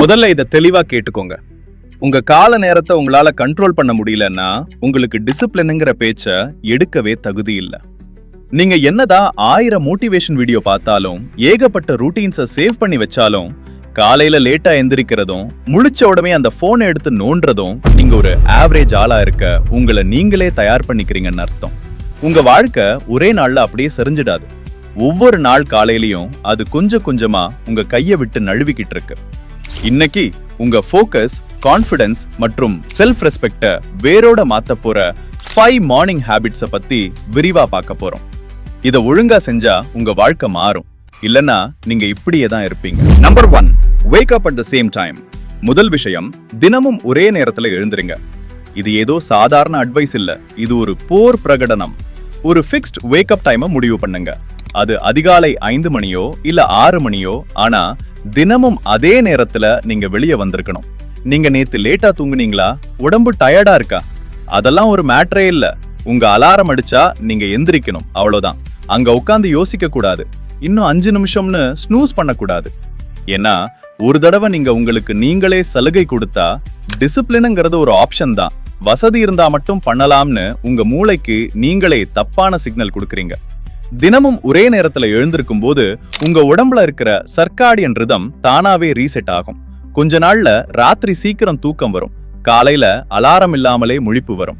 முதல்ல இதை தெளிவா கேட்டுக்கோங்க. உங்க கால நேரத்தை உங்களால கண்ட்ரோல் பண்ண முடியலன்னா உங்களுக்கு டிசிப்ளினுங்கிற பேச்ச எடுக்கவே தகுதி இல்ல. நீங்க என்னதான் 1000 மோட்டிவேஷன் வீடியோ பார்த்தாலும், ஏகப்பட்ட ரூட்டீன்ஸை சேவ் பண்ணி வச்சாலும், காலையில லேட்டா எந்திரிக்கிறதும், முழிச்ச உடனே அந்த போனை எடுத்து நோண்டுறதும் நீங்க ஒரு ஆவரேஜ் ஆளா இருக்க உங்களை நீங்களே தயார் பண்ணிக்கிறீங்கன்னு அர்த்தம். உங்க வாழ்க்கை ஒரே நாள்ல அப்படியே செறிஞ்சிடாது. ஒவ்வொரு நாள் காலையிலயும் அது கொஞ்சம் கொஞ்சமா உங்க கையை விட்டு நழுவிக்கிட்டு இருக்கு. இன்னைக்கு உங்க ஃபோக்கஸ், கான்ஃபிடன்ஸ் மற்றும் செல்ஃப் ரெஸ்பெக்ட வேரோட மாத்த போற 5 மார்னிங் ஹேபிட்ஸை பத்தி விரிவா பார்க்க போறோம். இதை ஒழுங்கா செஞ்சா உங்க வாழ்க்கை மாறும். இல்லனா நீங்க இப்படியே தான் இருப்பீங்க. Number 1, wake up at the same time. முதல் விஷயம், தினமும் ஒரே நேரத்துல எழுந்திருங்க. இது ஏதோ சாதாரண அட்வைஸ் இல்ல, இது ஒரு போர் பிரகடனம். ஒரு ஃபிக்ஸ்ட் வேக் அப் டைமை முடிவு பண்ணுங்க. அது அதிகாலை 5 மணியோ இல்ல 6 மணியோ, ஆனா தினமும் அதே நேரத்துல நீங்க வெளியே வந்திருக்கணும். நீங்க நேத்து லேட்டா தூங்குனீங்களா? உடம்பு டயர்டா இருக்கா? அதெல்லாம் ஒரு மேட்டரே இல்ல. உங்க அலாரம் அடிச்சா நீங்க எந்திரிக்கணும், அவ்வளவுதான். அங்க உட்காந்து யோசிக்க கூடாது, இன்னும் 5 நிமிஷம்னு ஸ்னூஸ் பண்ணக்கூடாது. ஏன்னா ஒரு தடவை நீங்க உங்களுக்கு நீங்களே சலுகை கொடுத்தா, டிசிப்ளினுங்கிறது ஒரு ஆப்ஷன் தான், வசதி இருந்தா மட்டும் பண்ணலாம்னு உங்க மூளைக்கு நீங்களே தப்பான சிக்னல் கொடுக்குறீங்க. தினமும் ஒரே நேரத்துல எழுந்திருக்கும் போது உங்க உடம்புல இருக்கிற சர்க்காடியன் ரிதம் தானாவே ரீசெட் ஆகும். கொஞ்ச நாள்ல ராத்திரி சீக்கிரம் தூக்கம் வரும், காலையில அலாரம் இல்லாமலே முழிப்பு வரும்.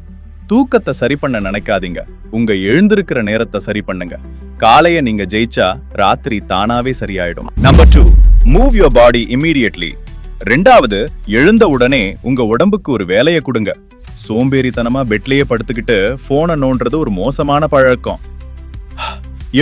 தூக்கத்தை சரி பண்ண நினைக்காதீங்க, உங்க எழுந்திருக்கிற நேரத்தை சரி பண்ணுங்க. காலைய நீங்க ஜெயிச்சா ராத்திரி தானாவே சரியாயிடும். Number 2, move your body immediately. ரெண்டாவது, எழுந்த உடனே உங்க உடம்புக்கு ஒரு வேலையை கொடுங்க. சோம்பேறித்தனமா பெட்லயே படுத்துக்கிட்டு போனை நோண்டுறது ஒரு மோசமான பழக்கம்.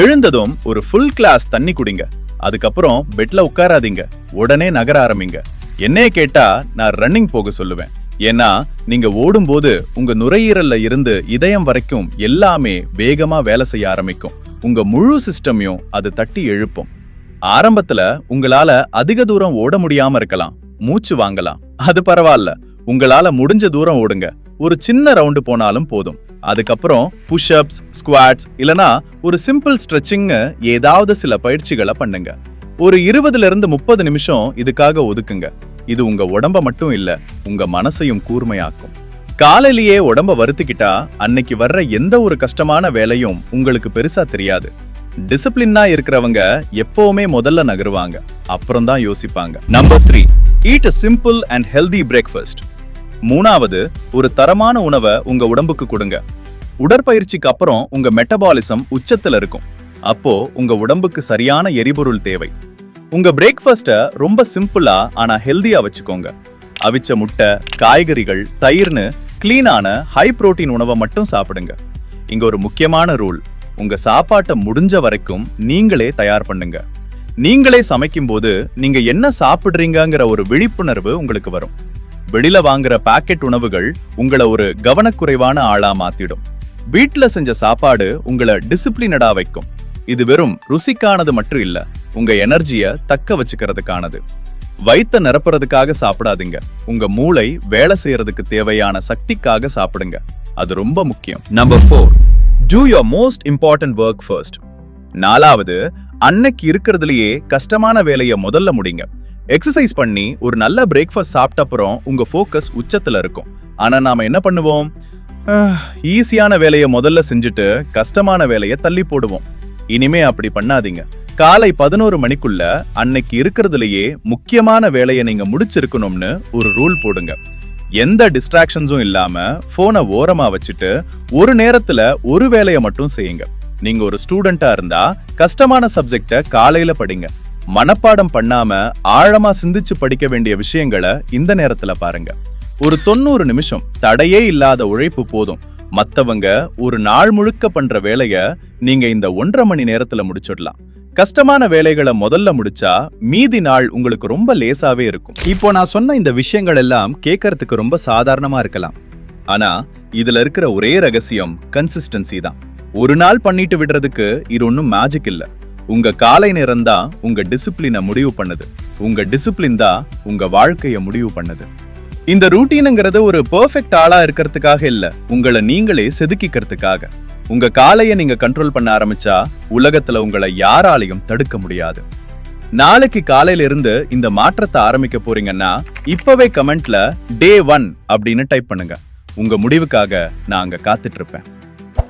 எழுந்ததும் ஒரு ஃபுல் கிளாஸ் தண்ணி குடிங்க. அதுக்கப்புறம் பெட்ல உட்காராதீங்க, உடனே நகர ஆரம்பிங்க. என்னைய கேட்டா நான் ரன்னிங் போக சொல்லுவேன். ஏன்னா நீங்க ஓடும்போது உங்க நுரையீரல்ல இருந்து இதயம் வரைக்கும் எல்லாமே வேகமா வேலை செய்ய ஆரம்பிக்கும். உங்க முழு சிஸ்டமையும் அது தட்டி எழுப்பும். ஆரம்பத்துல உங்களால அதிக தூரம் ஓட முடியாம இருக்கலாம், மூச்சு வாங்கலாம். அது பரவாயில்ல, உங்களால முடிஞ்ச தூரம் ஓடுங்க. ஒரு சின்ன ரவுண்டு போனாலும் போதும். அதுக்கப்புறம் புஷ்அப்ஸ், ஸ்குவாட்ஸ் இல்லனா ஒரு சிம்பிள் ஸ்ட்ரெச்சிங், ஏதாவது சில பயிற்சிகளை பண்ணுங்க. ஒரு 20-30 நிமிஷம் இதுக்காக ஒதுக்குங்க. இது உங்க உடம்ப மட்டும் இல்ல, உங்க மனசையும் கூர்மையாக்கும். காலையிலேயே உடம்ப வருத்திக்கிட்டா அன்னைக்கு வர்ற எந்த ஒரு கஷ்டமான வேலையும் உங்களுக்கு பெருசா தெரியாது. டிசிப்ளினா இருக்கிறவங்க எப்பவுமே முதல்ல நகருவாங்க, அப்புறம் தான் யோசிப்பாங்க. Number 3, eat a simple and healthy breakfast. மூணாவது, ஒரு தரமான உணவை உங்க உடம்புக்கு கொடுங்க. உடற்பயிற்சிக்கு அப்புறம் உங்க மெட்டபாலிசம் உச்சத்துல இருக்கும். அப்போ உங்க உடம்புக்கு சரியான எரிபொருள் தேவை. உங்க பிரேக்ஃபாஸ்ட்டை ரொம்ப சிம்பிளா ஆனா ஹெல்தியா வச்சுக்கோங்க. அவிச்ச முட்டை, காய்கறிகள், தயிர்னு கிளீனான ஹை புரோட்டீன் உணவை மட்டும் சாப்பிடுங்க. இங்க ஒரு முக்கியமான ரூல், உங்க சாப்பாட்டை முடிஞ்ச வரைக்கும் நீங்களே தயார் பண்ணுங்க. நீங்களே சமைக்கும் போது நீங்க என்ன சாப்பிடுறீங்கிற ஒரு விழிப்புணர்வு உங்களுக்கு வரும். வெளியில வாங்குற பாக்கெட் உணவுகள் உங்களை ஒரு கவனக்குறைவான ஆளா மாத்திடும். வீட்டுல செஞ்ச சாப்பாடு உங்களை டிசிப்ளினடா வைக்கும். இது வெறும் ருசிக்கானது மட்டும் இல்ல, உங்க எனர்ஜிய தக்க வச்சுக்கிறதுக்கானது. வயித்தை நிரப்புறதுக்காக சாப்பிடாதீங்க, உங்க மூளை வேலை செய்யறதுக்கு தேவையான சக்திக்காக சாப்பிடுங்க. அது ரொம்ப முக்கியம். Number 4, do your most important work first. நாலாவது, அன்னைக்கு இருக்கிறதுலயே கஷ்டமான வேலையை முதல்ல முடிங்க. எக்ஸசைஸ் பண்ணி ஒரு நல்ல பிரேக்ஃபாஸ்ட் சாப்பிட்ட அப்புறம் உங்க ஃபோக்கஸ் உச்சத்துல இருக்கும். ஆனா நாம என்ன பண்ணுவோம்? ஈஸியான வேலையை முதல்ல செஞ்சுட்டு கஷ்டமான வேலையை தள்ளி போடுவோம். இனிமே அப்படி பண்ணாதீங்க. காலை 11 மணிக்குள்ள அன்னைக்கு இருக்கிறதுலயே முக்கியமான வேலையை நீங்க முடிச்சிருக்கணும்னு ஒரு ரூல் போடுங்க. எந்த டிஸ்ட்ராக்ஷன்ஸும் இல்லாம போனை ஓரமா வச்சுட்டு ஒரு நேரத்துல ஒரு வேலையை மட்டும் செய்யுங்க. நீங்க ஒரு ஸ்டூடெண்டா இருந்தா கஷ்டமான சப்ஜெக்ட காலையில படிங்க. மனப்பாடம் பண்ணாம ஆழமா சிந்திச்சு படிக்க வேண்டிய விஷயங்களை இந்த நேரத்துல பாருங்க. ஒரு 90 நிமிஷம் தடையே இல்லாத உழைப்பு போதும். மத்தவங்க ஒரு நாள் முழுக்க பண்ற வேலைய நீங்க இந்த 1.5 மணி நேரத்துல முடிச்சிடலாம். கஷ்டமான வேலைகளை முதல்ல முடிச்சா மீதி நாள் உங்களுக்கு ரொம்ப லேசாவே இருக்கும். இப்போ நான் சொன்ன இந்த விஷயங்கள் எல்லாம் கேட்கறதுக்கு ரொம்ப சாதாரணமா இருக்கலாம். ஆனா இதுல இருக்கிற ஒரே ரகசியம் கன்சிஸ்டன்சி தான். ஒரு நாள் பண்ணிட்டு விடுறதுக்கு இது ஒன்னும் மேஜிக் இல்ல. உங்க காலை நேரம் தான் உங்க டிசிப்ளினை முடிவு பண்ணுது. உங்க டிசிப்ளின் தான் உங்க வாழ்க்கைய முடிவு பண்ணுது. இந்த ரூட்டீனுங்கிறது ஒரு பெர்ஃபெக்ட் ஆளா இருக்கிறதுக்காக இல்ல, உங்களை நீங்களே செதுக்கிக்கிறதுக்காக. உங்க காலையை நீங்க கண்ட்ரோல் பண்ண ஆரம்பிச்சா உலகத்துல உங்களை யாராலையும் தடுக்க முடியாது. நாளைக்கு காலையில இருந்து இந்த மாற்றத்தை ஆரம்பிக்க போறீங்கன்னா இப்பவே கமெண்ட்ல டே 1 அப்படின்னு டைப் பண்ணுங்க. உங்க முடிவுக்காக நான் அங்க காத்துட்டு இருப்பேன்.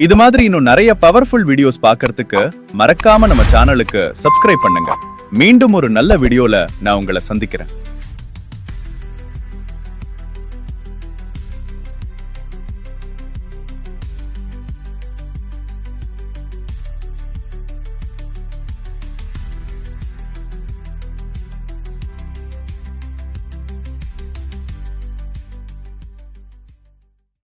இது மாதிரி இன்னும் நிறைய பவர்ஃபுல் வீடியோஸ் பார்க்கிறதுக்கு மறக்காம நம்ம சேனலுக்கு சப்ஸ்கிரைப் பண்ணுங்க. மீண்டும் ஒரு நல்ல வீடியோல நான் உங்களை சந்திக்கிறேன்.